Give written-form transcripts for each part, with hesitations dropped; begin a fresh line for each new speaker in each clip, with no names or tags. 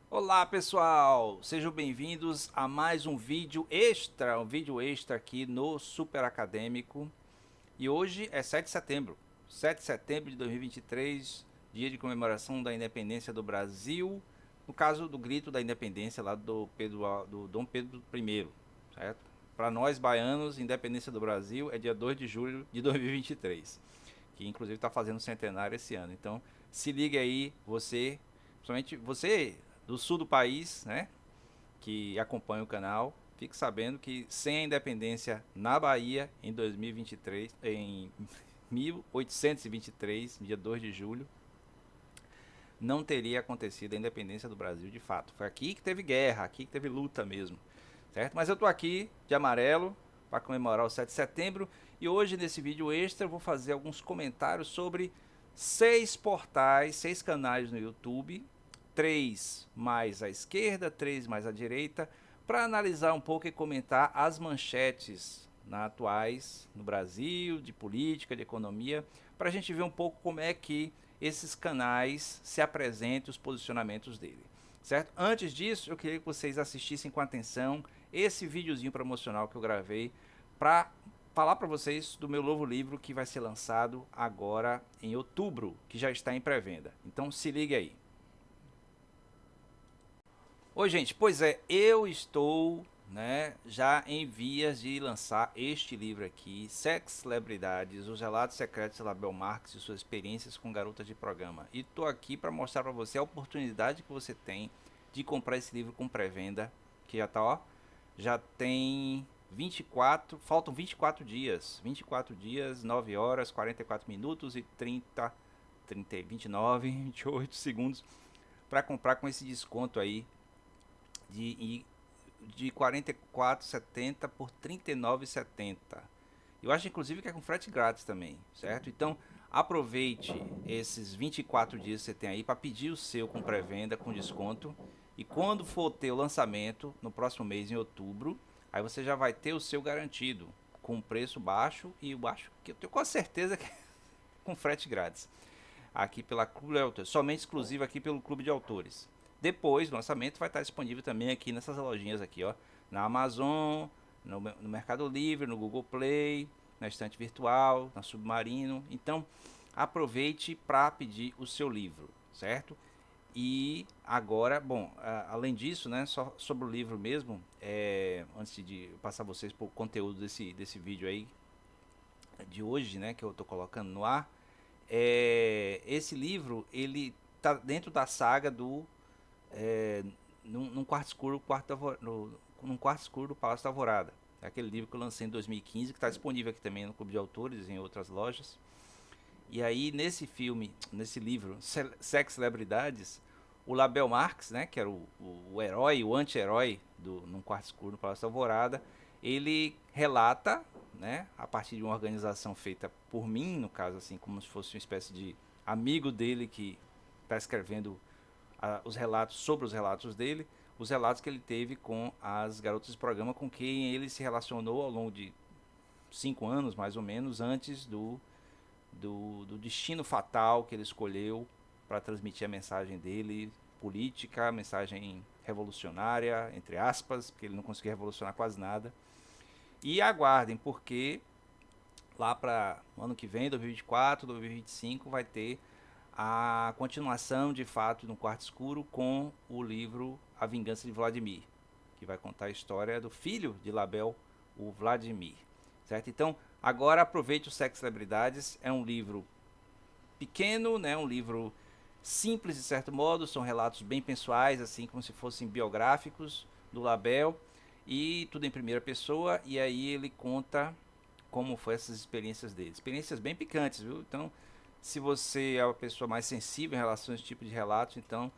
Olá pessoal, sejam bem-vindos a mais um vídeo extra aqui no Super Acadêmico. E hoje é 7 de setembro, 7 de setembro de 2023, dia de comemoração da independência do Brasil, no caso do grito da independência lá do Dom Pedro I, certo? Para nós baianos, independência do Brasil é dia 2 de julho de 2023, que inclusive está fazendo centenário esse ano. Então se liga aí, você, principalmente você do sul do país, né, que acompanha o canal, fique sabendo que sem a independência na Bahia em 2023, em 1823, dia 2 de julho, não teria acontecido a independência do Brasil de fato. Foi aqui que teve guerra, aqui que teve luta mesmo, certo? Mas eu tô aqui de amarelo para comemorar o 7 de setembro e hoje nesse vídeo extra eu vou fazer alguns comentários sobre 6 portais, 6 canais no YouTube, 3 mais à esquerda, 3 mais à direita, para analisar um pouco e comentar as manchetes atuais no Brasil, de política, de economia, para a gente ver um pouco como é que esses canais se apresentam, os posicionamentos dele, certo? Antes disso, eu queria que vocês assistissem com atenção esse videozinho promocional que eu gravei para falar para vocês do meu novo livro que vai ser lançado agora em outubro, que já está em pré-venda. Então se liga aí. Oi gente, pois é, eu estou, né, já em vias de lançar este livro aqui, Sex Celebridades, os relatos secretos de Label Marx e suas experiências com garotas de programa. E estou aqui para mostrar para você a oportunidade que você tem de comprar esse livro com pré-venda, que já tá, ó, já tem 24, faltam 24 dias, 9 horas, 44 minutos e 28 segundos para comprar com esse desconto aí de 44,70 por 39,70. Eu acho inclusive que é com frete grátis também, certo? Então aproveite esses 24 dias que você tem aí para pedir o seu com pré-venda, com desconto. E quando for ter o lançamento, no próximo mês, em outubro, aí você já vai ter o seu garantido, com preço baixo, e eu acho que eu tenho quase certeza que é com frete grátis. Aqui pela Clube de Autores, somente exclusivo aqui pelo Clube de Autores. Depois do lançamento vai estar disponível também aqui nessas lojinhas aqui, ó, na Amazon, no Mercado Livre, no Google Play, na Estante Virtual, na Submarino. Então aproveite para pedir o seu livro, certo? E agora, bom, além disso, né, só sobre o livro mesmo, antes de passar vocês por conteúdo desse vídeo aí de hoje, né, que eu estou colocando no ar, esse livro ele tá dentro da saga do num quarto escuro, num quarto escuro do Palácio da Alvorada. É aquele livro que eu lancei em 2015, que está disponível aqui também no Clube de Autores, em outras lojas. E aí nesse livro, Sex Celebridades, o Label Marx, né, que era o herói, o anti-herói do Num Quarto Escuro do Palácio da Alvorada, ele relata, né, a partir de uma organização feita por mim, no caso assim, como se fosse uma espécie de amigo dele que está escrevendo os relatos sobre os relatos dele, os relatos que ele teve com as garotas de programa com quem ele se relacionou ao longo de 5 anos, mais ou menos, antes do destino fatal que ele escolheu para transmitir a mensagem dele, política, mensagem revolucionária, entre aspas, porque ele não conseguia revolucionar quase nada. E aguardem, porque lá para o ano que vem, 2024, 2025, vai ter a continuação de fato no Quarto Escuro com o livro A Vingança de Vladimir, que vai contar a história do filho de Label, o Vladimir, certo? Então agora aproveite o Sex Celebridades, é um livro pequeno, né, um livro simples de certo modo, são relatos bem pessoais, assim como se fossem biográficos do Label, e tudo em primeira pessoa, e aí ele conta como foi essas experiências dele, experiências bem picantes, viu? Então se você é uma pessoa mais sensível em relação a esse tipo de relatos, então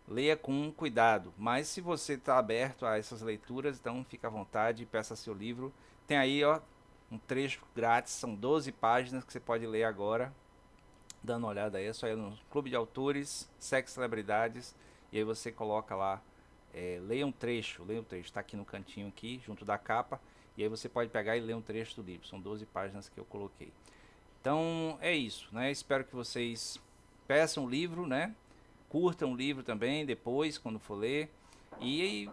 leia com cuidado. Mas se você está aberto a essas leituras, então fica à vontade, peça seu livro. Tem aí, ó, um trecho grátis, são 12 páginas que você pode ler agora. dando uma olhada aí, é só ir no Clube de Autores, Sex Celebridades, e aí você coloca lá, leia um trecho, tá aqui no cantinho aqui, junto da capa, e aí você pode pegar e ler um trecho do livro, são 12 páginas que eu coloquei. Então é isso, né? Espero que vocês peçam o livro, né? Curtam o livro também depois, quando for ler, e aí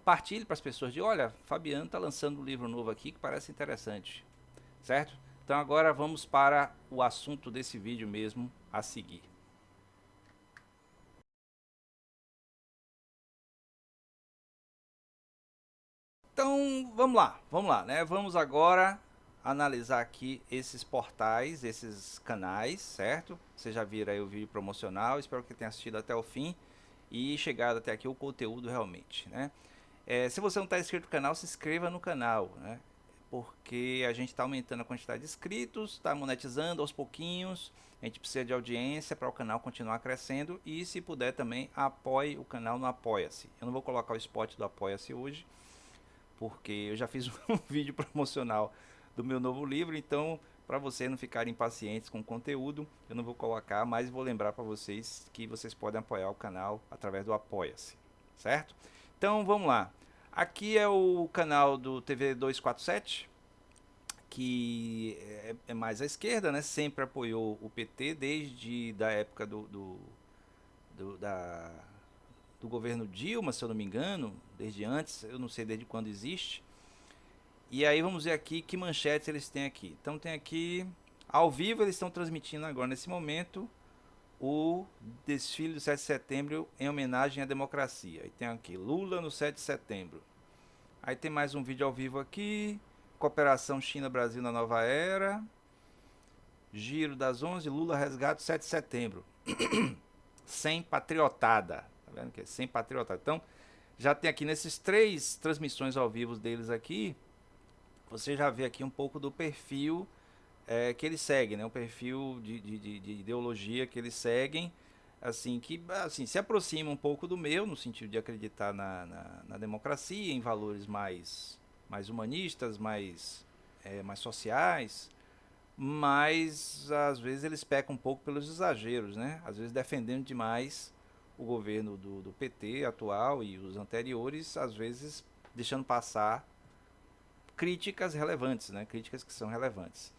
partilhe para as pessoas de, olha, Fabiano está lançando um livro novo aqui que parece interessante, certo? Então agora vamos para o assunto desse vídeo mesmo a seguir. Então vamos lá, né? Vamos agora analisar aqui esses portais, esses canais, certo? Vocês já viram aí o vídeo promocional, espero que tenha assistido até o fim e chegado até aqui o conteúdo realmente, né? Se você não está inscrito no canal, se inscreva no canal, né? Porque a gente está aumentando a quantidade de inscritos, está monetizando aos pouquinhos, a gente precisa de audiência para o canal continuar crescendo e se puder também apoie o canal no Apoia-se. Eu não vou colocar o spot do Apoia-se hoje, porque eu já fiz um vídeo promocional do meu novo livro, então para vocês não ficarem impacientes com o conteúdo, eu não vou colocar, mas vou lembrar para vocês que vocês podem apoiar o canal através do Apoia-se, certo? Então vamos lá. Aqui é o canal do TV 247, que é mais à esquerda, né? Sempre apoiou o PT desde da época do, da, do governo Dilma, se eu não me engano, desde antes, eu não sei desde quando existe. E aí vamos ver aqui que manchetes eles têm aqui. Então tem aqui, ao vivo eles estão transmitindo agora nesse momento o desfile do 7 de setembro em homenagem à democracia. E tem aqui Lula no 7 de setembro. Aí tem mais um vídeo ao vivo aqui, cooperação China-Brasil na nova era, giro das 11, Lula resgata o 7 de setembro. Sem patriotada. Tá vendo que é sem patriotada? Então, já tem aqui nesses três transmissões ao vivo deles aqui, você já vê aqui um pouco do perfil que eles seguem, né? Um perfil de ideologia que eles seguem, assim, que assim, se aproxima um pouco do meu, no sentido de acreditar na democracia, em valores mais humanistas, mais sociais, mas às vezes eles pecam um pouco pelos exageros, né? Às vezes defendendo demais o governo do PT atual e os anteriores, às vezes deixando passar críticas relevantes, né? Críticas que são relevantes.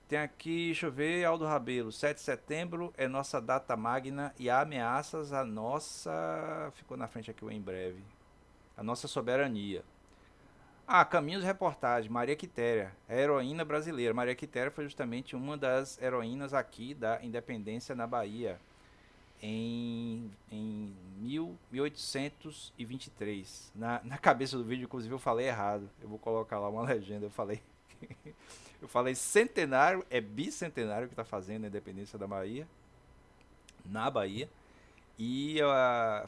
Tem aqui, deixa eu ver, Aldo Rabelo, 7 de setembro é nossa data magna e há ameaças à nossa... Ficou na frente aqui o em breve. A nossa soberania. Ah, Caminhos Reportagem, Maria Quitéria, a heroína brasileira. Maria Quitéria foi justamente uma das heroínas aqui da independência na Bahia em 1823. Na cabeça do vídeo, inclusive, eu falei errado. Eu vou colocar lá uma legenda. Eu falei centenário, é bicentenário que está fazendo a independência da Bahia, na Bahia. E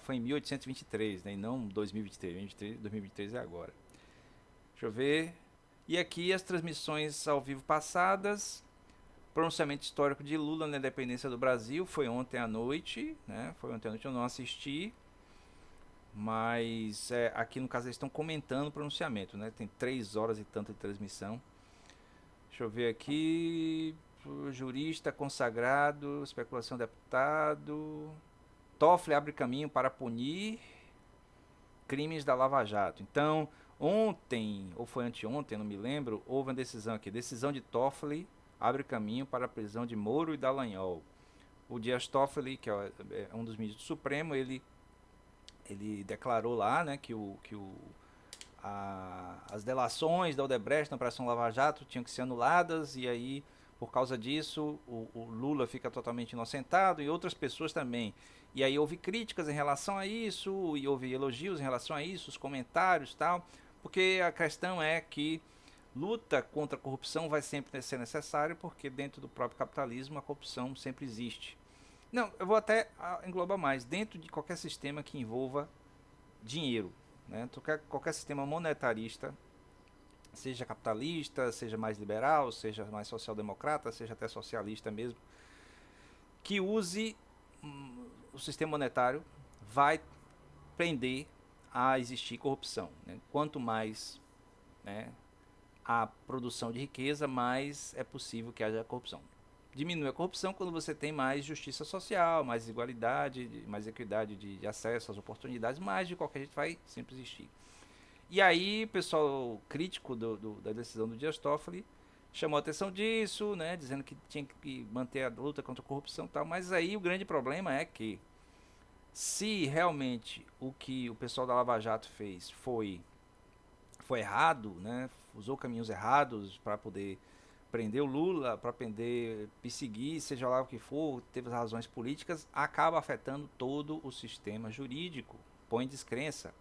foi em 1823, né? E não 2023. 2023 é agora. Deixa eu ver. E aqui as transmissões ao vivo passadas. Pronunciamento histórico de Lula na independência do Brasil foi ontem à noite, né? Foi ontem à noite, eu não assisti, mas aqui no caso eles estão comentando o pronunciamento, né? Tem 3 horas e tanto de transmissão. Deixa eu ver aqui. Jurista consagrado, especulação deputado. Toffoli abre caminho para punir crimes da Lava Jato. Então, ontem, ou foi anteontem, não me lembro, houve uma decisão aqui. Decisão de Toffoli abre caminho para a prisão de Moro e Dallagnol. O Dias Toffoli, que é um dos ministros do Supremo, ele declarou lá, né, as delações da Odebrecht na Operação Lava Jato tinham que ser anuladas e aí, por causa disso, o Lula fica totalmente inocentado e outras pessoas também. E aí houve críticas em relação a isso e houve elogios em relação a isso, os comentários e tal, porque a questão é que luta contra a corrupção vai sempre ser necessário porque dentro do próprio capitalismo a corrupção sempre existe. Não, eu vou até englobar mais, dentro de qualquer sistema que envolva dinheiro, né? Qualquer sistema monetarista, seja capitalista, seja mais liberal, seja mais social-democrata, seja até socialista mesmo, que use o sistema monetário vai prender a existir corrupção, né? Quanto mais, né, a produção de riqueza, mais é possível que haja corrupção. diminui a corrupção quando você tem mais justiça social, mais igualdade, mais equidade de acesso às oportunidades, mas de qualquer jeito vai sempre existir. E aí o pessoal crítico da decisão do Dias Toffoli chamou a atenção disso, né, dizendo que tinha que manter a luta contra a corrupção e tal, mas aí o grande problema é que se realmente o que o pessoal da Lava Jato fez foi errado, né, usou caminhos errados para poder prender o Lula, para poder perseguir, seja lá o que for, teve razões políticas, acaba afetando todo o sistema jurídico, põe descrença.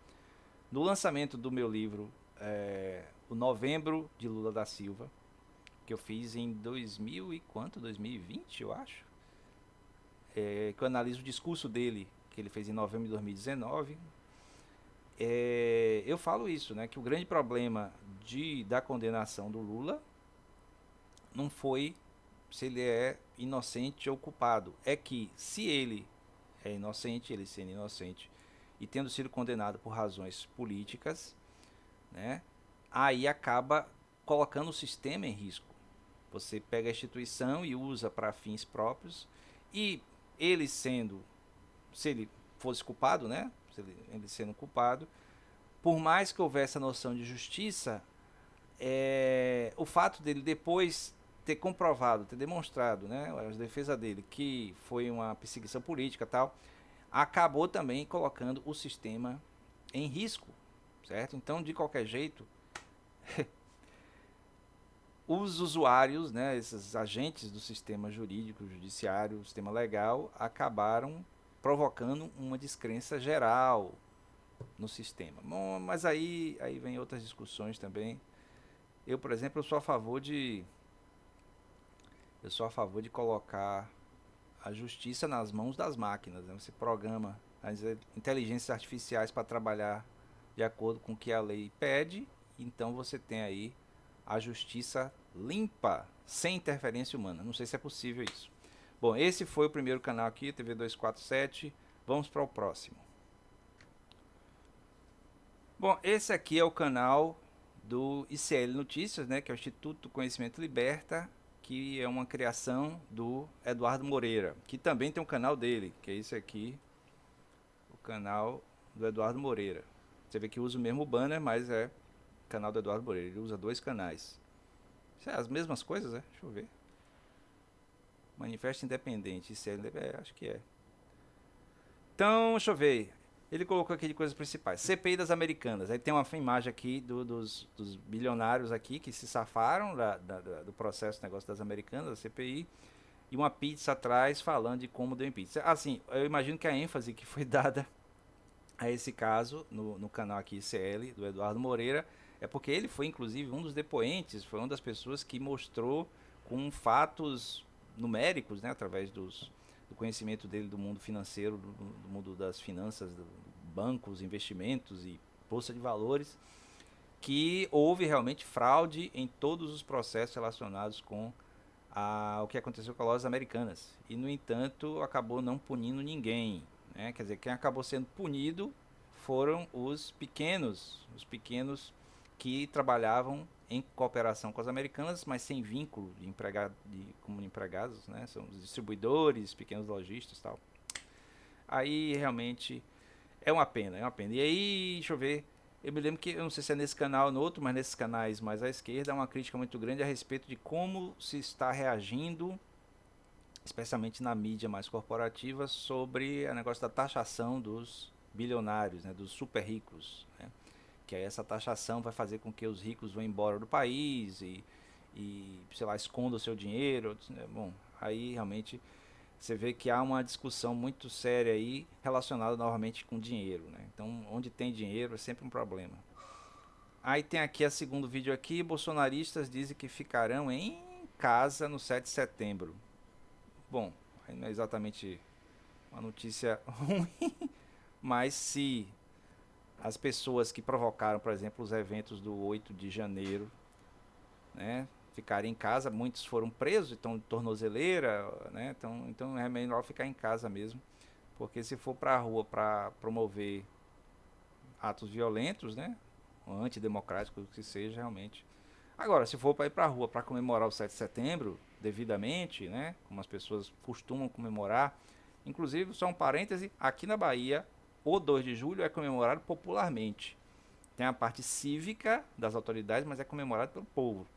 No lançamento do meu livro, o Novembro de Lula da Silva, que eu fiz em 2000 e quanto? 2020, eu acho. Que eu analiso o discurso dele, que ele fez em novembro de 2019. Eu falo isso, né? Que o grande problema da condenação do Lula não foi se ele é inocente ou culpado. É que se ele é inocente, ele sendo inocente e tendo sido condenado por razões políticas, né? Aí acaba colocando o sistema em risco. Você pega a instituição e usa para fins próprios e ele sendo, se ele fosse culpado, né? Ele sendo culpado, por mais que houvesse a noção de justiça, o fato dele depois ter comprovado, ter demonstrado, né, a defesa dele, que foi uma perseguição política e tal, acabou também colocando o sistema em risco, certo? Então, de qualquer jeito, os usuários, né, esses agentes do sistema jurídico, judiciário, sistema legal, acabaram provocando uma descrença geral no sistema. Bom, mas aí vem outras discussões também. Eu, por exemplo, eu sou a favor de colocar a justiça nas mãos das máquinas, né? Você programa as inteligências artificiais para trabalhar de acordo com o que a lei pede, então você tem aí a justiça limpa, sem interferência humana. Não sei se é possível isso. Bom, esse foi o primeiro canal aqui, TV 247. Vamos para o próximo. Bom, esse aqui é o canal do ICL Notícias, né, que é o Instituto do Conhecimento Liberta, que é uma criação do Eduardo Moreira, que também tem um canal dele, que é esse aqui, o canal do Eduardo Moreira. Você vê que usa o mesmo banner, mas é o canal do Eduardo Moreira. Ele usa dois canais. Isso é as mesmas coisas, né? Deixa eu ver. Manifesto Independente, ICL, acho que é. Então, deixa eu ver. Ele colocou aqui de coisas principais. CPI das Americanas. Aí tem uma imagem aqui dos bilionários aqui que se safaram do processo do negócio das Americanas, da CPI. E uma pizza atrás falando de como deu impeachment. Assim, eu imagino que a ênfase que foi dada a esse caso no canal aqui ICL, do Eduardo Moreira, é porque ele foi inclusive um dos depoentes, foi uma das pessoas que mostrou com fatos numéricos, né, através do conhecimento dele do mundo financeiro, do mundo das finanças, bancos, investimentos e bolsa de valores, que houve realmente fraude em todos os processos relacionados com o que aconteceu com as lojas americanas. E, no entanto, acabou não punindo ninguém. Né? Quer dizer, quem acabou sendo punido foram os pequenos que trabalhavam em cooperação com as americanas, mas sem vínculo como empregados, né? São os distribuidores, pequenos lojistas e tal. Aí realmente é uma pena, é uma pena. E aí, deixa eu ver, eu me lembro que, eu não sei se é nesse canal ou no outro, mas nesses canais mais à esquerda, há uma crítica muito grande a respeito de como se está reagindo, especialmente na mídia mais corporativa, sobre o negócio da taxação dos bilionários, né, dos super ricos, né? Que aí essa taxação vai fazer com que os ricos vão embora do país e sei lá, escondam o seu dinheiro. Né? Bom, aí realmente você vê que há uma discussão muito séria aí relacionada novamente com dinheiro, né? Então, onde tem dinheiro é sempre um problema. Aí tem aqui a segundo vídeo aqui, bolsonaristas dizem que ficarão em casa no 7 de setembro. Bom, aí não é exatamente uma notícia ruim, mas se as pessoas que provocaram, por exemplo, os eventos do 8 de janeiro, né, ficarem em casa, muitos foram presos, então tornozeleira, né, então é melhor ficar em casa mesmo, porque se for para a rua para promover atos violentos, né, ou antidemocráticos, que seja, realmente Agora, se for para ir para a rua para comemorar o 7 de setembro, devidamente, né, como as pessoas costumam comemorar, inclusive, só um parêntese, aqui na Bahia, o 2 de julho é comemorado popularmente. Tem a parte cívica das autoridades, mas é comemorado pelo povo.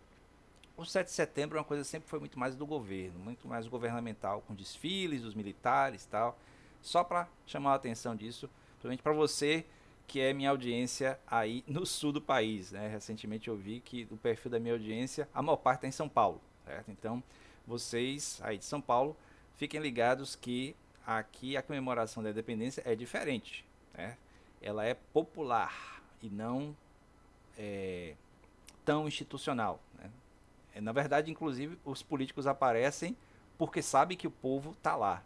O 7 de setembro é uma coisa que sempre foi muito mais do governo, muito mais governamental, com desfiles dos militares e tal. Só para chamar a atenção disso, principalmente para você que é minha audiência aí no sul do país, né? Recentemente eu vi que o perfil da minha audiência, a maior parte está em São Paulo, certo? Então, vocês aí de São Paulo, fiquem ligados que aqui a comemoração da independência é diferente, né? Ela é popular e não tão institucional, né? Na verdade, inclusive, os políticos aparecem porque sabem que o povo está lá.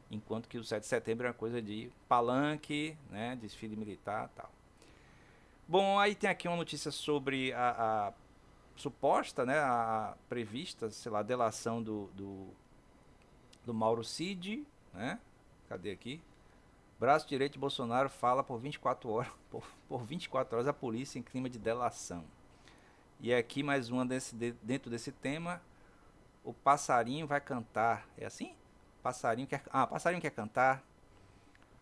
Enquanto que o 7 de setembro é uma coisa de palanque, né, desfile militar e tal. Bom, aí tem aqui uma notícia sobre a suposta, né, a prevista, sei lá, delação do Mauro Cid, né? Cadê aqui? Braço direito de Bolsonaro fala por 24 horas, por 24 horas a polícia em clima de delação. E aqui mais uma dentro desse tema, o passarinho vai cantar. É assim? Passarinho quer cantar.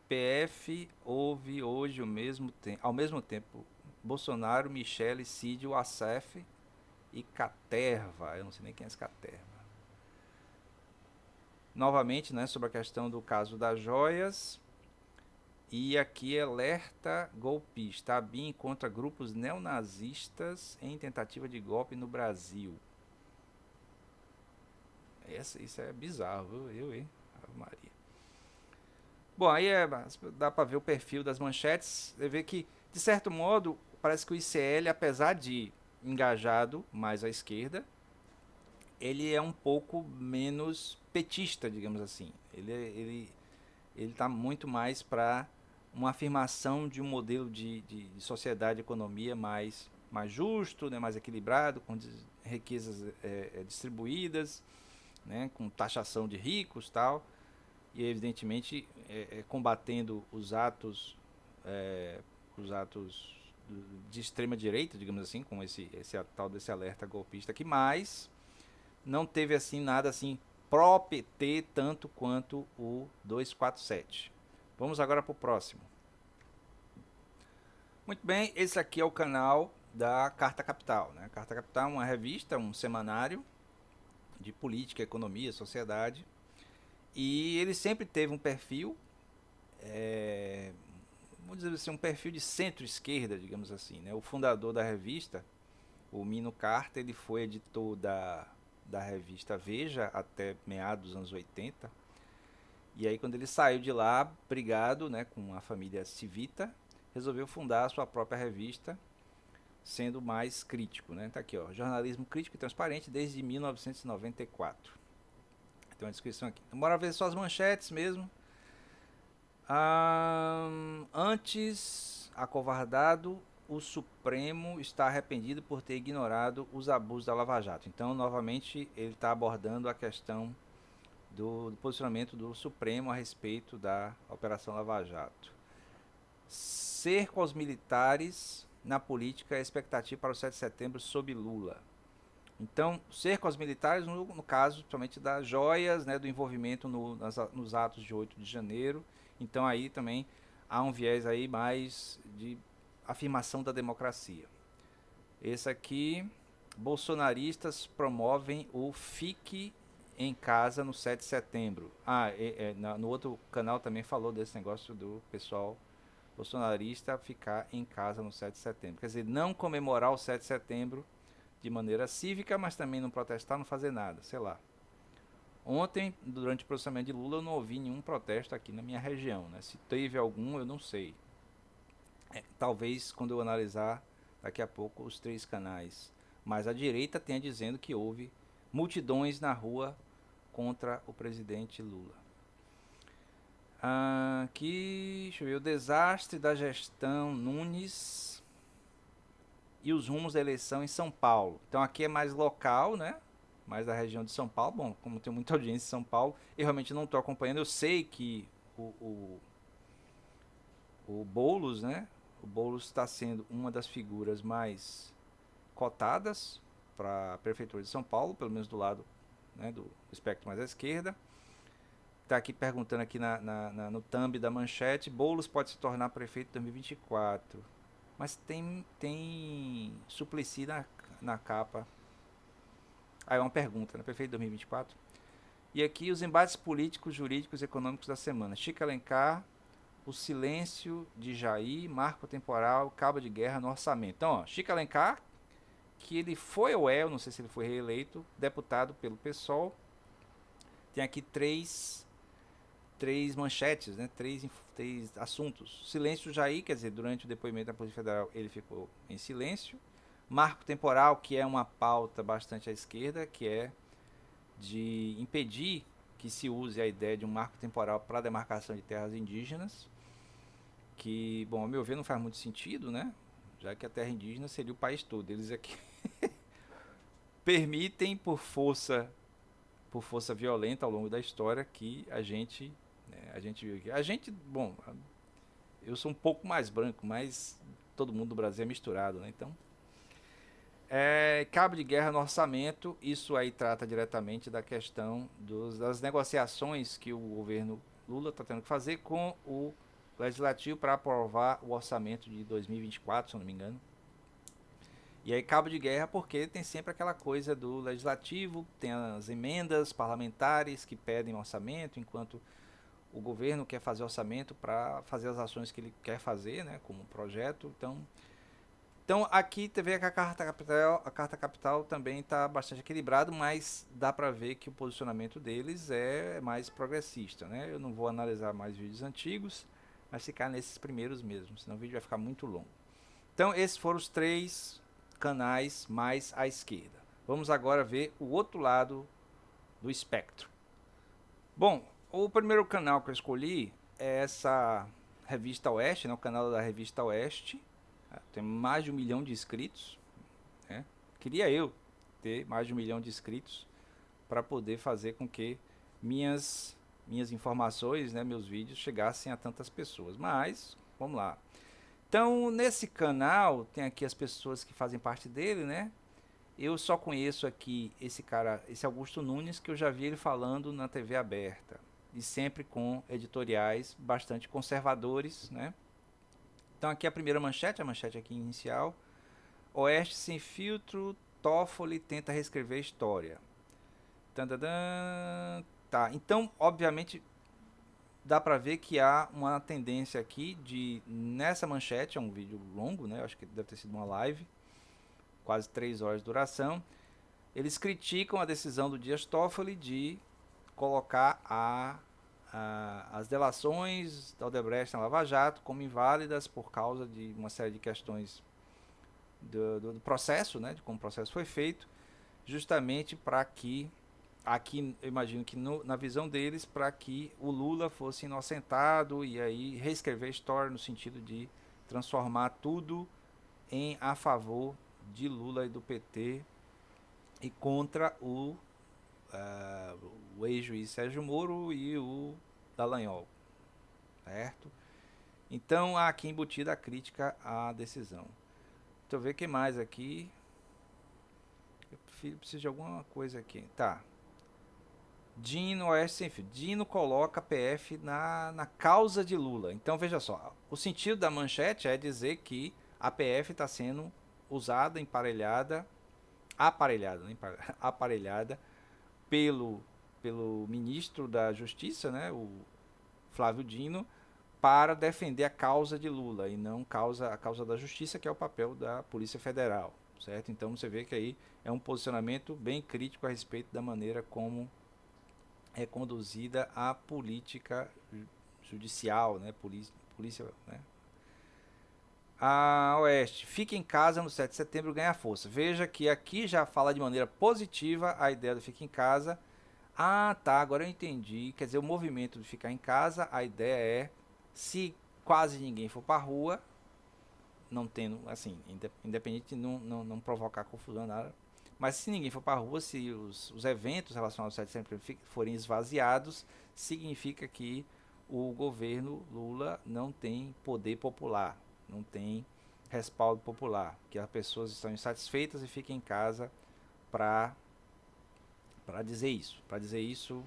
PF ouve hoje ao mesmo tempo Bolsonaro, Michele, Cid, Wassef e Caterva. Eu não sei nem quem é esse Caterva. Novamente, né, sobre a questão do caso das joias. E aqui alerta golpista. A BIM encontra grupos neonazistas em tentativa de golpe no Brasil. Isso é bizarro, hein? Ave Maria. Bom, aí dá para ver o perfil das manchetes. Você vê que, de certo modo, parece que o ICL, apesar de engajado mais à esquerda, ele é um pouco menos petista, digamos assim. Ele está muito mais para uma afirmação de um modelo de sociedade e economia mais justo, né, mais equilibrado, com riquezas distribuídas, né, com taxação de ricos tal, e evidentemente combatendo é, os atos de extrema direita, digamos assim, com esse tal desse alerta golpista aqui, mas não teve assim nada assim pró-PT tanto quanto o 247. Vamos agora para o próximo. Muito bem, esse aqui é o canal da Carta Capital, né? Carta Capital é uma revista, um semanário de política, economia, sociedade. E ele sempre teve um perfil, vamos dizer assim, um perfil de centro-esquerda, digamos assim, né? O fundador da revista, o Mino Carta, ele foi editor da revista Veja até meados dos anos 80. E aí quando ele saiu de lá, brigado, né, com a família Civita, resolveu fundar a sua própria revista, sendo mais crítico, né? Tá aqui, ó, jornalismo crítico e transparente desde 1994. Tem uma descrição aqui. Bora ver só as manchetes mesmo. Antes, acovardado, o Supremo está arrependido por ter ignorado os abusos da Lava Jato. Então, novamente, ele está abordando a questão do posicionamento do Supremo a respeito da Operação Lava Jato. Cerco aos militares na política é expectativa para o 7 de setembro sob Lula. Então, cerco aos militares, no caso, principalmente das joias, né, do envolvimento nos atos de 8 de janeiro. Então, aí também há um viés aí mais de afirmação da democracia. Esse aqui, bolsonaristas promovem o Fique em Casa no 7 de setembro. No outro canal também falou desse negócio do pessoal bolsonarista ficar em casa no 7 de setembro. Quer dizer, não comemorar o 7 de setembro de maneira cívica, mas também não protestar, não fazer nada, sei lá. Ontem, durante o processamento de Lula, eu não ouvi nenhum protesto aqui na minha região, né? Se teve algum, eu não sei. Talvez quando eu analisar daqui a pouco os três canais. Mas a direita tenha dizendo que houve multidões na rua contra o presidente Lula. Aqui, deixa eu ver, o desastre da gestão Nunes e os rumos da eleição em São Paulo. Então aqui é mais local, né? Mais da região de São Paulo. Bom, como tem muita audiência em São Paulo, eu realmente não estou acompanhando. Eu sei que o Boulos, né? O Boulos está sendo uma das figuras mais cotadas para a Prefeitura de São Paulo, pelo menos do lado, né, do espectro mais à esquerda. Está aqui perguntando aqui no thumb da manchete, Boulos pode se tornar prefeito em 2024. Mas tem Suplicy na capa. É uma pergunta, né? Prefeito 2024. E aqui os embates políticos, jurídicos e econômicos da semana. Chico Alencar, o silêncio de Jair, marco temporal, cabo de guerra no orçamento. Então, ó, Chico Alencar, que ele foi ou é, eu não sei se ele foi reeleito, deputado pelo PSOL. Tem aqui três manchetes, né? Três assuntos. Silêncio de Jair, quer dizer, durante o depoimento da Polícia Federal ele ficou em silêncio. Marco temporal, que é uma pauta bastante à esquerda, que é de impedir que se use a ideia de um marco temporal para a demarcação de terras indígenas, que, bom, ao meu ver não faz muito sentido, né? Já que a terra indígena seria o país todo. Eles aqui permitem por força violenta ao longo da história que a gente viu aqui. A gente, bom, eu sou um pouco mais branco, mas todo mundo do Brasil é misturado, né? Então, cabo de guerra no orçamento, isso aí trata diretamente da questão das negociações que o governo Lula está tendo que fazer com o Legislativo para aprovar o orçamento de 2024, se eu não me engano. E aí cabo de guerra porque tem sempre aquela coisa do Legislativo, tem as emendas parlamentares que pedem orçamento, enquanto o governo quer fazer orçamento para fazer as ações que ele quer fazer, né, como projeto. Então aqui vê que a Carta Capital também está bastante equilibrado, mas dá para ver que o posicionamento deles é mais progressista, né? Eu não vou analisar mais vídeos antigos, mas ficar nesses primeiros mesmo, senão o vídeo vai ficar muito longo. Então esses foram os três canais mais à esquerda. Vamos agora ver o outro lado do espectro. Bom, o primeiro canal que eu escolhi é essa Revista Oeste, né? O canal da Revista Oeste. Tem mais de 1 milhão de inscritos, né? Queria eu ter mais de 1 milhão de inscritos para poder fazer com que minhas informações, né, meus vídeos chegassem a tantas pessoas. Mas, vamos lá. Então, nesse canal, tem aqui as pessoas que fazem parte dele, né? Eu só conheço aqui esse cara, esse Augusto Nunes, que eu já vi ele falando na TV aberta. E sempre com editoriais bastante conservadores, né? Então aqui a primeira manchete, a manchete aqui inicial. Oeste sem filtro, Toffoli tenta reescrever a história. Tá, então obviamente dá pra ver que há uma tendência aqui de, nessa manchete, é um vídeo longo, né? Acho que deve ter sido uma live, quase 3 horas de duração. Eles criticam a decisão do Dias Toffoli de colocar as delações da Odebrecht na Lava Jato como inválidas por causa de uma série de questões do processo, né, de como o processo foi feito, justamente para que, aqui eu imagino que na visão deles, para que o Lula fosse inocentado e aí reescrever a história no sentido de transformar tudo a favor de Lula e do PT e contra o ex-juiz Sérgio Moro e o Dallagnol, certo? Então há aqui embutida a crítica à decisão. Deixa eu ver o que mais aqui. Eu preciso de alguma coisa aqui. Tá. Dino Oeste Sem Fio. Dino coloca PF na causa de Lula. Então veja só. O sentido da manchete é dizer que a PF está sendo usada, aparelhada pelo ministro da Justiça, né, o Flávio Dino, para defender a causa de Lula e não a causa da justiça, que é o papel da Polícia Federal, certo? Então você vê que aí é um posicionamento bem crítico a respeito da maneira como é conduzida a política judicial, né, polícia, né? A Oeste, fica em casa no 7 de setembro, ganha força. Veja que aqui já fala de maneira positiva a ideia do fica em casa. Ah, tá, agora eu entendi. Quer dizer, o movimento de ficar em casa, a ideia é, se quase ninguém for para a rua, não tendo, assim, independente de não provocar confusão, nada, mas se ninguém for para a rua, se os eventos relacionados ao 7 de setembro forem esvaziados, significa que o governo Lula não tem poder popular, não tem respaldo popular, que as pessoas estão insatisfeitas e ficam em casa para dizer isso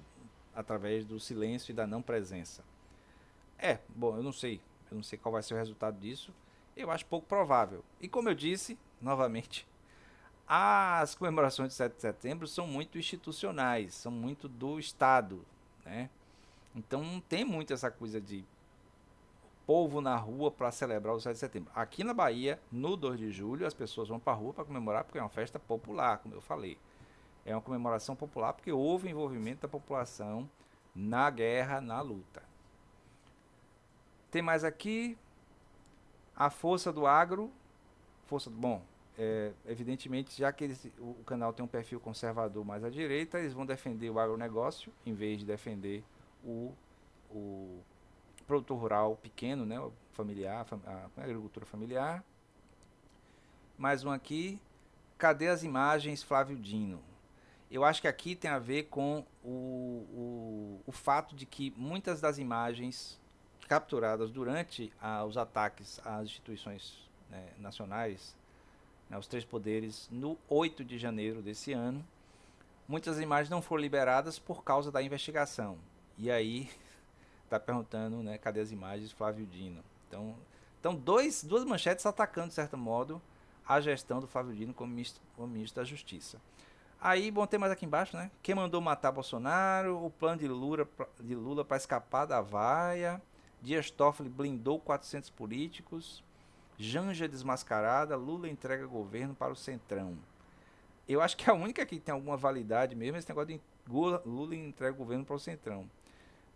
através do silêncio e da não presença. Bom, eu não sei qual vai ser o resultado disso. Eu acho pouco provável. E como eu disse, novamente, as comemorações de 7 de setembro são muito institucionais, são muito do Estado, né? Então não tem muito essa coisa de povo na rua para celebrar o 7 de setembro. Aqui na Bahia, no 2 de julho, as pessoas vão para a rua para comemorar porque é uma festa popular, como eu falei. É uma comemoração popular porque houve envolvimento da população na guerra, na luta. Tem mais aqui a força do agro. Bom, evidentemente, já que o canal tem um perfil conservador mais à direita, eles vão defender o agronegócio em vez de defender o produtor rural pequeno, né, o familiar, a agricultura familiar. Mais um aqui. Cadê as imagens, Flávio Dino? Eu acho que aqui tem a ver com o fato de que muitas das imagens capturadas durante os ataques às instituições, né, nacionais, né, os três poderes, no 8 de janeiro desse ano, muitas imagens não foram liberadas por causa da investigação. E aí, está perguntando, né, cadê as imagens, Flávio Dino? Então duas manchetes atacando, de certo modo, a gestão do Flávio Dino como ministro da Justiça. Aí, bom, tem mais aqui embaixo, né? Quem mandou matar Bolsonaro, o plano de Lula para escapar da vaia, Dias Toffoli blindou 400 políticos, Janja desmascarada, Lula entrega governo para o Centrão. Eu acho que a única que tem alguma validade mesmo é esse negócio de Lula entrega o governo para o Centrão.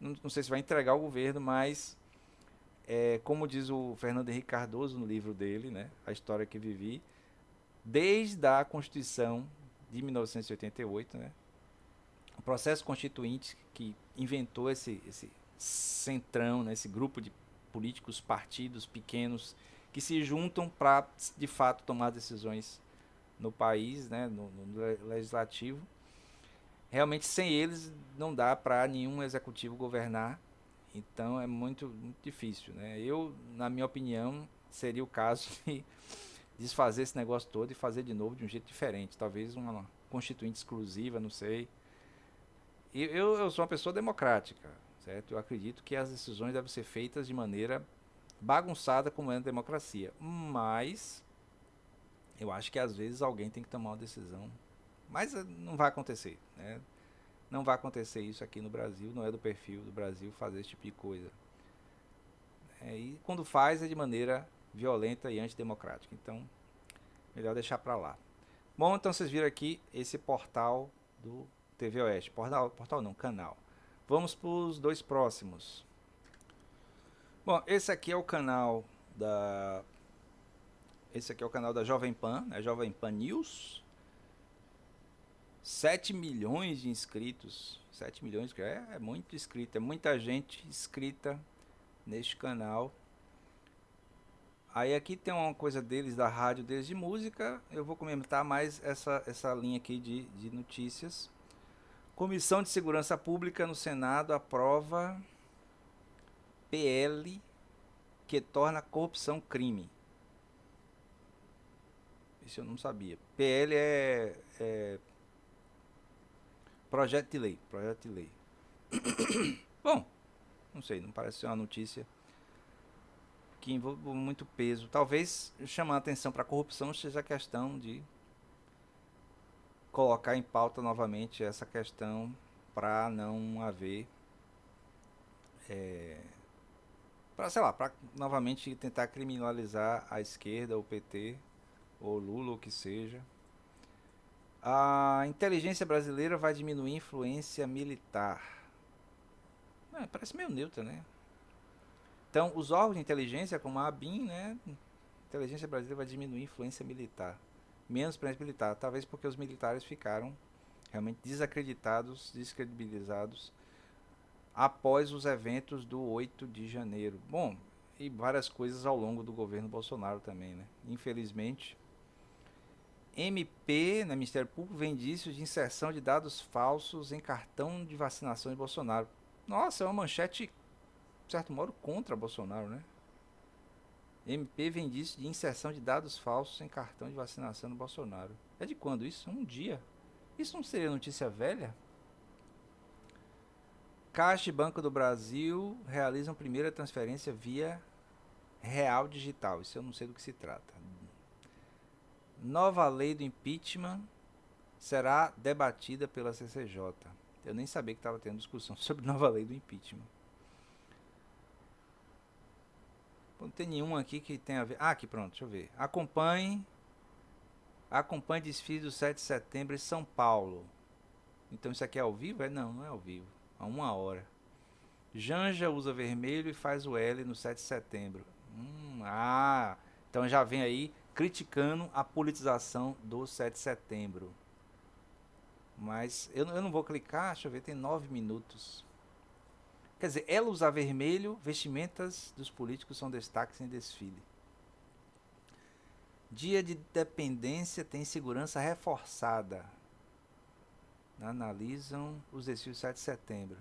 Não sei se vai entregar o governo, mas como diz o Fernando Henrique Cardoso no livro dele, né, A História que Vivi, desde a Constituição de 1988, né, o processo constituinte que inventou esse centrão, né, esse grupo de políticos, partidos pequenos que se juntam para, de fato, tomar decisões no país, né, no legislativo. Realmente, sem eles, não dá para nenhum executivo governar. Então, é muito, muito difícil, né? Na minha opinião, seria o caso de desfazer esse negócio todo e fazer de novo de um jeito diferente. Talvez uma constituinte exclusiva, não sei. Eu sou uma pessoa democrática, certo? Eu acredito que as decisões devem ser feitas de maneira bagunçada, como é na democracia. Mas eu acho que às vezes alguém tem que tomar uma decisão. Mas não vai acontecer, né? Não vai acontecer isso aqui no Brasil, não é do perfil do Brasil fazer esse tipo de coisa. E quando faz é de maneira violenta e antidemocrática. Então, melhor deixar pra lá. Bom, então vocês viram aqui esse portal do TV Oeste. Portal não, canal. Vamos para os dois próximos. Bom, esse aqui é o canal da Jovem Pan, né? Jovem Pan News. 7 milhões de inscritos. 7 milhões, é muito inscrito, é muita gente inscrita neste canal. Aí aqui tem uma coisa deles, da rádio deles de música. Eu vou comentar mais essa linha aqui de notícias. Comissão de Segurança Pública no Senado aprova PL que torna a corrupção crime. Isso eu não sabia. PL é projeto de lei. Bom, não sei, não parece ser uma notícia que envolve muito peso. Talvez chamar a atenção para a corrupção seja a questão de colocar em pauta novamente essa questão para não haver para novamente tentar criminalizar a esquerda, o PT, ou Lula, o que seja. A inteligência brasileira vai diminuir a influência militar. Parece meio neutra, né? Então, os órgãos de inteligência, como a ABIN, né? A inteligência brasileira vai diminuir a influência militar. Menos presença militar. Talvez porque os militares ficaram realmente desacreditados, descredibilizados após os eventos do 8 de janeiro. Bom, e várias coisas ao longo do governo Bolsonaro também, né? Infelizmente, MP, né, Ministério Público, vê indícios de inserção de dados falsos em cartão de vacinação de Bolsonaro. Nossa, é uma manchete, de certo modo, contra Bolsonaro, né? MP vê indícios de inserção de dados falsos em cartão de vacinação do Bolsonaro. É de quando isso? Um dia. Isso não seria notícia velha? Caixa e Banco do Brasil realizam primeira transferência via real digital. Isso eu não sei do que se trata. Nova lei do impeachment será debatida pela CCJ. Eu nem sabia que estava tendo discussão sobre nova lei do impeachment. Não tem nenhum aqui que tenha a ver. Ah, aqui pronto, deixa eu ver. Acompanhe desfile do 7 de setembro em São Paulo. Então isso aqui é ao vivo? Não, não é ao vivo. A 1 hora. Janja usa vermelho e faz o L no 7 de setembro. Então já vem aí criticando a politização do 7 de setembro. Mas eu não vou clicar, deixa eu ver, tem 9 minutos. Quer dizer, ela usar vermelho, vestimentas dos políticos são destaques em desfile. Dia de Independência tem segurança reforçada. Analisam os desfiles do 7 de setembro.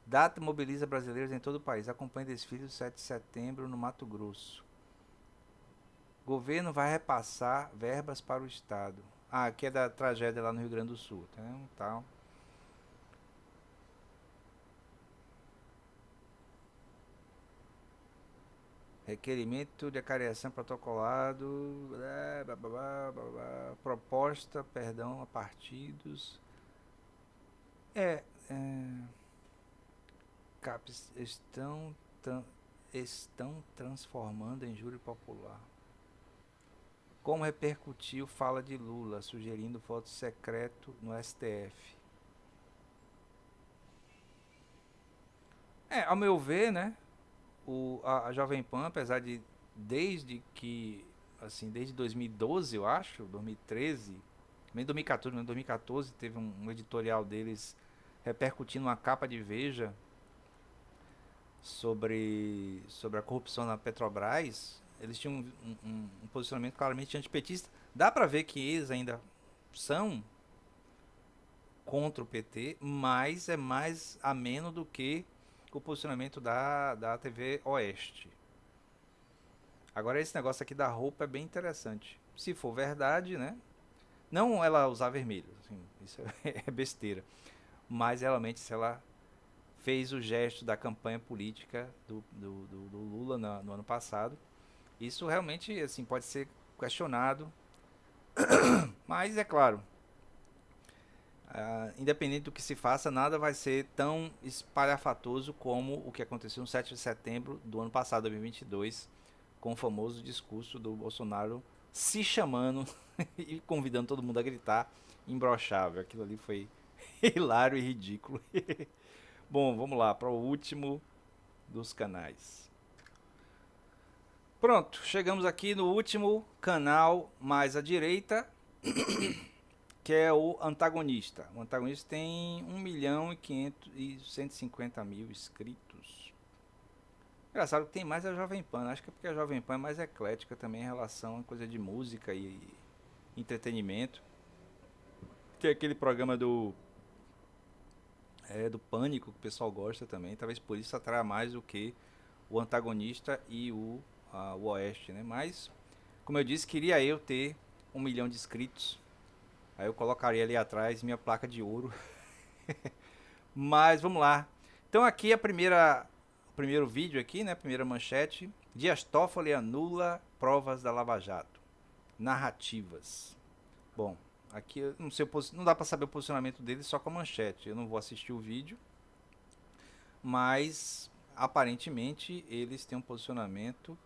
Data mobiliza brasileiros em todo o país. Acompanhe desfile do 7 de setembro no Mato Grosso. Governo vai repassar verbas para o Estado. Aqui é da tragédia lá no Rio Grande do Sul. Então, tal. Requerimento de acariação protocolado. Proposta, perdão, a partidos. CAPES estão transformando em júri popular. Como repercutiu fala de Lula, sugerindo voto secreto no STF? Ao meu ver, né, a Jovem Pan, apesar de desde 2012, eu acho, 2013, nem 2014, mas 2014 teve um editorial deles repercutindo uma capa de Veja sobre a corrupção na Petrobras. Eles tinham um posicionamento claramente antipetista. Dá pra ver que eles ainda são contra o PT, mas é mais ameno do que o posicionamento da TV Oeste. Agora esse negócio aqui da roupa é bem interessante. Se for verdade, né? Não ela usar vermelho, assim, isso é besteira. Mas realmente se ela fez o gesto da campanha política do Lula no ano passado, isso realmente assim pode ser questionado. Mas é claro, independente do que se faça, nada vai ser tão espalhafatoso como o que aconteceu no 7 de setembro do ano passado, 2022, com o famoso discurso do Bolsonaro se chamando e convidando todo mundo a gritar imbrochável. Aquilo ali foi hilário e ridículo. Bom, vamos lá para o último dos canais. Pronto, chegamos aqui no último canal mais à direita, que é o Antagonista. O Antagonista tem 1.150.000 inscritos. Engraçado que tem mais a Jovem Pan. Acho que é porque a Jovem Pan é mais eclética também em relação a coisa de música e entretenimento. Tem aquele programa do Pânico que o pessoal gosta também. Talvez por isso atraia mais do que o Antagonista e o Oeste, né? Mas, como eu disse, queria eu ter 1 milhão de inscritos. Aí eu colocaria ali atrás minha placa de ouro. Mas vamos lá. Então aqui o primeiro vídeo aqui, né? Primeira manchete. Dias Toffoli anula provas da Lava Jato. Narrativas. Bom, aqui eu não sei, não dá para saber o posicionamento dele só com a manchete. Eu não vou assistir o vídeo. Mas aparentemente eles têm um posicionamento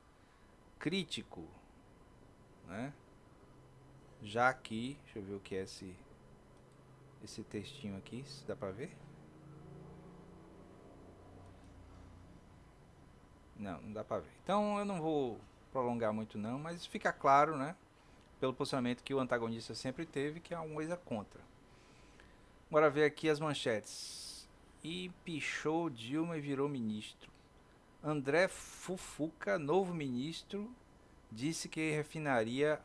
crítico, né? Já aqui, deixa eu ver o que é esse textinho aqui, se dá pra ver. Não, não dá pra ver. Então eu não vou prolongar muito não, mas fica claro, né? Pelo posicionamento que o Antagonista sempre teve, que é uma coisa contra. Bora ver aqui as manchetes. Empichou Dilma e virou ministro. André Fufuca, novo ministro, disse que refinaria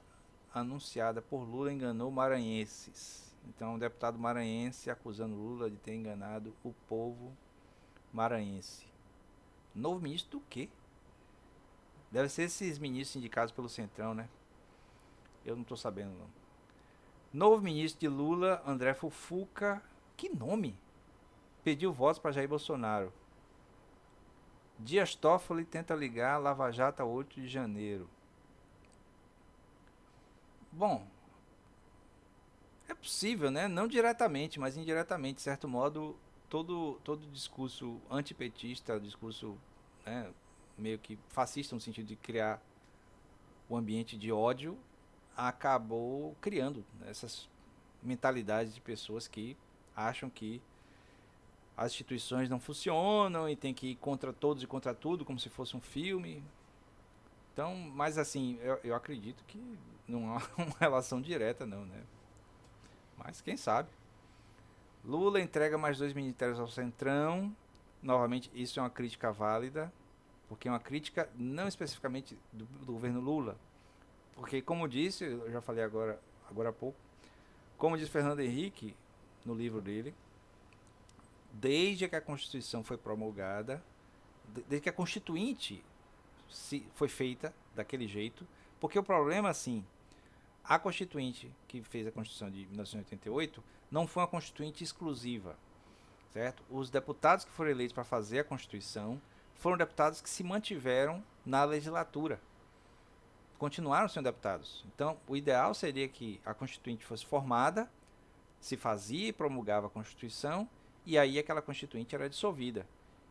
anunciada por Lula enganou maranhenses. Então, o deputado maranhense acusando Lula de ter enganado o povo maranhense. Novo ministro do quê? Deve ser esses ministros indicados pelo Centrão, né? Eu não tô sabendo, não. Novo ministro de Lula, André Fufuca. Que nome? Pediu votos para Jair Bolsonaro. Dias Toffoli tenta ligar Lava Jato a 8 de janeiro. Bom, é possível, né? Não diretamente, mas indiretamente, de certo modo, todo discurso antipetista, discurso, né, meio que fascista no sentido de criar o ambiente de ódio, acabou criando essas mentalidades de pessoas que acham que as instituições não funcionam e tem que ir contra todos e contra tudo, como se fosse um filme. Então, mas assim, eu acredito que não há uma relação direta, não, né? Mas quem sabe? Lula entrega mais 2 ministérios ao Centrão. Novamente, isso é uma crítica válida, porque é uma crítica não especificamente do governo Lula. Porque, como disse, eu já falei agora há pouco, como diz Fernando Henrique no livro dele, desde que a Constituição foi promulgada, desde que a Constituinte foi feita daquele jeito, porque o problema, assim, a Constituinte que fez a Constituição de 1988 não foi uma Constituinte exclusiva, certo? Os deputados que foram eleitos para fazer a Constituição foram deputados que se mantiveram na legislatura, continuaram sendo deputados. Então, o ideal seria que a Constituinte fosse formada, se fazia e promulgava a Constituição, e aí aquela Constituinte era dissolvida.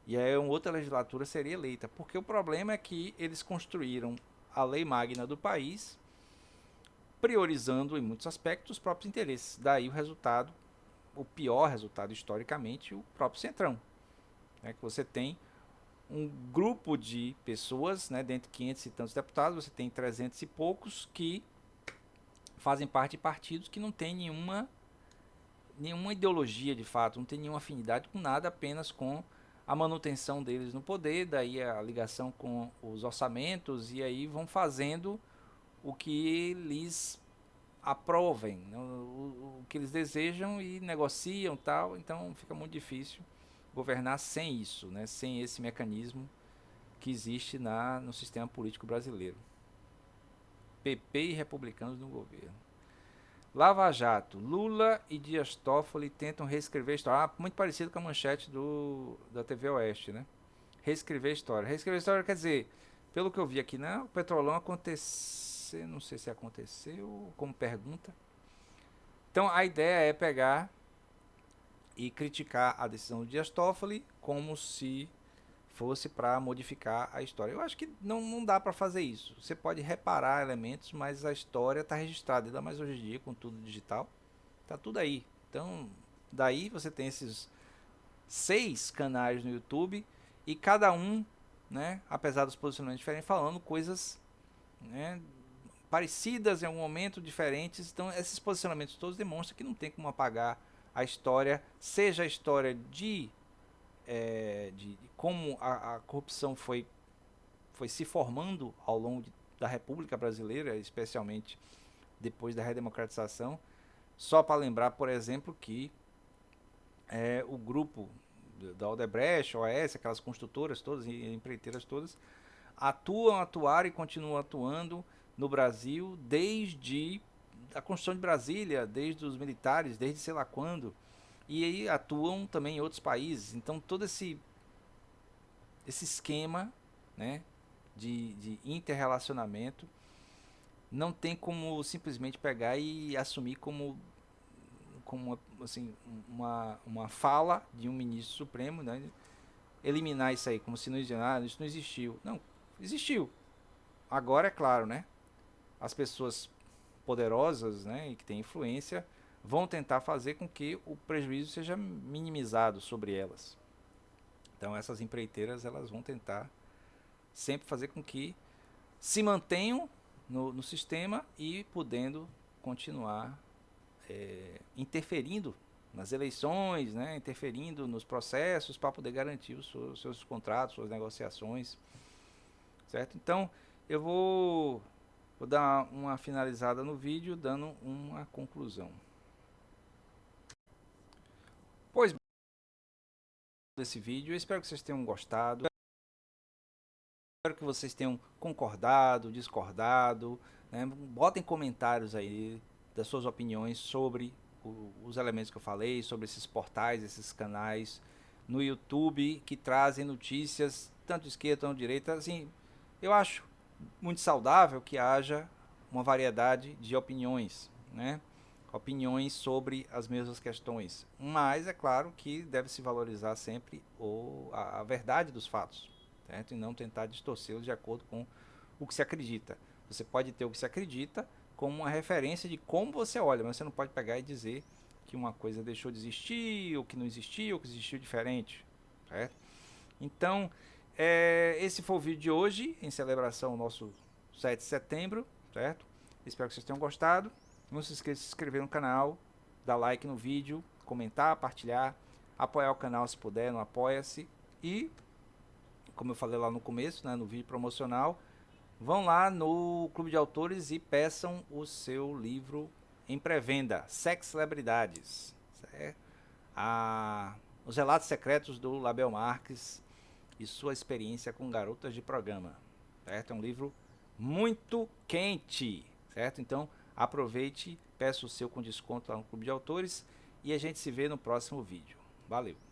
E aí uma outra legislatura seria eleita. Porque o problema é que eles construíram a lei magna do país, priorizando em muitos aspectos os próprios interesses. Daí o resultado, o pior resultado historicamente, o próprio Centrão. Né, que você tem um grupo de pessoas, né, dentre 500 e tantos deputados, você tem 300 e poucos que fazem parte de partidos que não têm nenhuma ideologia de fato, não tem nenhuma afinidade com nada, apenas com a manutenção deles no poder, daí a ligação com os orçamentos, e aí vão fazendo o que lhes aprovem, né, o que eles desejam e negociam tal, então fica muito difícil governar sem isso, né, sem esse mecanismo que existe no sistema político brasileiro. PP e republicanos no governo. Lava Jato. Lula e Dias Toffoli tentam reescrever a história. Muito parecido com a manchete da TV Oeste, né? Reescrever a história. Reescrever a história quer dizer, pelo que eu vi aqui, né? O Petrolão aconteceu, não sei se aconteceu, como pergunta. Então a ideia é pegar e criticar a decisão do Dias Toffoli como se fosse para modificar a história. Eu acho que não dá para fazer isso. Você pode reparar elementos, mas a história está registrada, ainda mais hoje em dia com tudo digital, tá tudo aí. Então, daí você tem esses 6 canais no YouTube e cada um, né, apesar dos posicionamentos diferentes, falando coisas, né, parecidas em algum momento, diferentes. Então, esses posicionamentos todos demonstram que não tem como apagar a história, seja a história de como a corrupção foi se formando ao longo da República Brasileira, especialmente depois da redemocratização. Só para lembrar, por exemplo, que o grupo da Odebrecht, OAS, aquelas construtoras todas e empreiteiras todas, atuaram e continuam atuando no Brasil desde a construção de Brasília, desde os militares, desde sei lá quando, e aí atuam também em outros países. Então todo esse esquema, né, de interrelacionamento não tem como simplesmente pegar e assumir como assim, uma fala de um ministro supremo, né, eliminar isso aí, como se não isso não existiu. Não, existiu. Agora é claro, né, as pessoas poderosas, né, e que têm influência vão tentar fazer com que o prejuízo seja minimizado sobre elas. Então essas empreiteiras elas vão tentar sempre fazer com que se mantenham no sistema e podendo continuar interferindo nas eleições, né, interferindo nos processos para poder garantir os seus contratos, suas negociações, certo? Então eu vou dar uma finalizada no vídeo, dando uma conclusão. Pois desse vídeo, eu espero que vocês tenham gostado. Espero que vocês tenham concordado, discordado, né? Botem comentários aí das suas opiniões sobre os elementos que eu falei, sobre esses portais, esses canais no YouTube que trazem notícias tanto de esquerda quanto de direita. Assim, eu acho muito saudável que haja uma variedade de opiniões, né? Opiniões sobre as mesmas questões. Mas é claro que deve se valorizar sempre a verdade dos fatos, certo? E não tentar distorcê-los de acordo com o que se acredita. Você pode ter o que se acredita como uma referência de como você olha, mas você não pode pegar e dizer que uma coisa deixou de existir, ou que não existiu, ou que existiu diferente, certo? Então, esse foi o vídeo de hoje, em celebração ao nosso 7 de setembro, certo? Espero que vocês tenham gostado. Não se esqueça de se inscrever no canal, dar like no vídeo, comentar, partilhar, apoiar o canal se puder, no Apoia-se. E, como eu falei lá no começo, né, no vídeo promocional, vão lá no Clube de Autores e peçam o seu livro em pré-venda, Sex Celebridades, certo? Os Relatos Secretos do Label Marques e sua experiência com garotas de programa, certo? É um livro muito quente, certo? Então aproveite, peça o seu com desconto lá no Clube de Autores e a gente se vê no próximo vídeo. Valeu!